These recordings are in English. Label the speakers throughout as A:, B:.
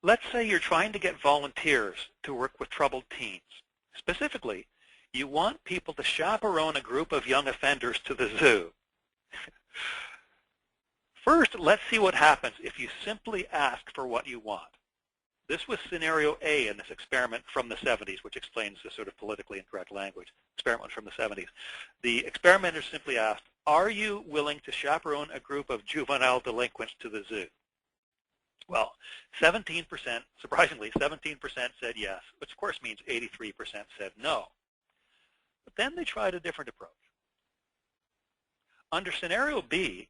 A: let's say you're trying to get volunteers to work with troubled teens. Specifically, you want people to chaperone a group of young offenders to the zoo. First, let's see what happens if you simply ask for what you want. This was scenario A in this experiment from the 70s, which explains the sort of politically incorrect language. Experiment from the 70s. The experimenters simply asked, are you willing to chaperone a group of juvenile delinquents to the zoo? Well, 17%, surprisingly, 17% said yes, which of course means 83% said no. But then they tried a different approach. Under scenario B,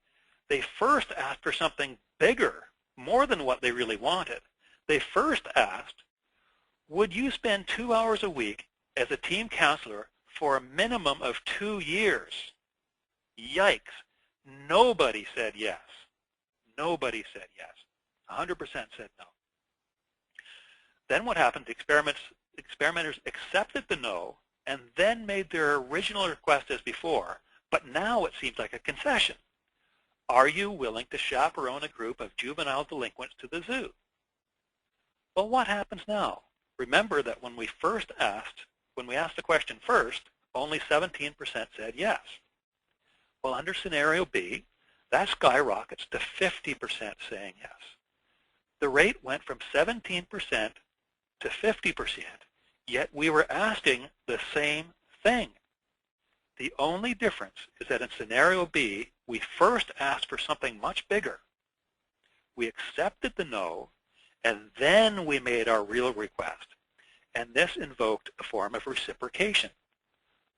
A: they first asked for something bigger, more than what they really wanted. They first asked, would you spend 2 hours a week as a team counselor for a minimum of 2 years? Yikes. Nobody said yes. Nobody said yes. 100% said no. Then what happened? The experimenters accepted the no and then made their original request as before, but now it seems like a concession. Are you willing to chaperone a group of juvenile delinquents to the zoo? Well, what happens now? Remember that when we asked the question first, only 17% said yes. Well, under scenario B, that skyrockets to 50% saying yes. The rate went from 17% to 50%, yet we were asking the same thing. The only difference is that in scenario B, we first asked for something much bigger. We accepted the no, and then we made our real request. And this invoked a form of reciprocation.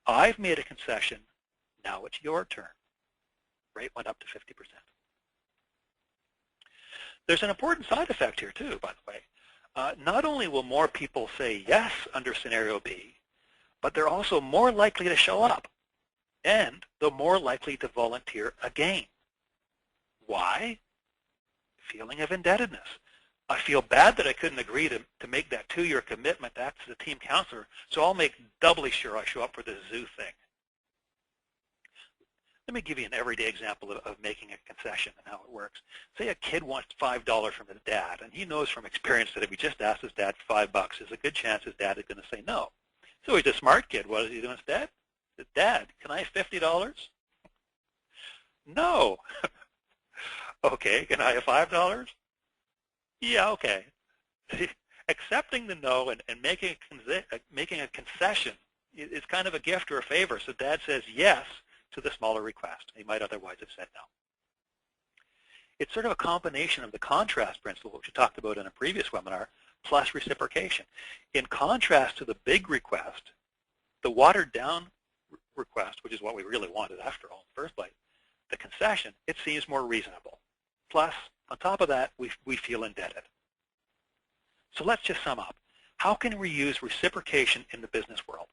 A: I've made a concession, now it's your turn. Rate went up to 50%. There's an important side effect here too, by the way. Not only will more people say yes under scenario B, but they're also more likely to show up, and they're more likely to volunteer again. Why? Feeling of indebtedness. I feel bad that I couldn't agree to make that 2-year commitment to act as a team counselor, so I'll make doubly sure I show up for the zoo thing. Let me give you an everyday example of making a concession and how it works. Say a kid wants $5 from his dad, and he knows from experience that if he just asks his dad for $5, there's a good chance his dad is going to say no. So he's a smart kid. What does he do instead? He says, Dad, can I have $50? No. Okay, can I have $5? Yeah, okay. Accepting the no and making a concession is kind of a gift or a favor. So Dad says yes to the smaller request. He might otherwise have said no. It's sort of a combination of the contrast principle, which we talked about in a previous webinar, plus reciprocation. In contrast to the big request, the watered down request, which is what we really wanted after all in the first place, the concession, it seems more reasonable. Plus, on top of that, we feel indebted. So let's just sum up. How can we use reciprocation in the business world?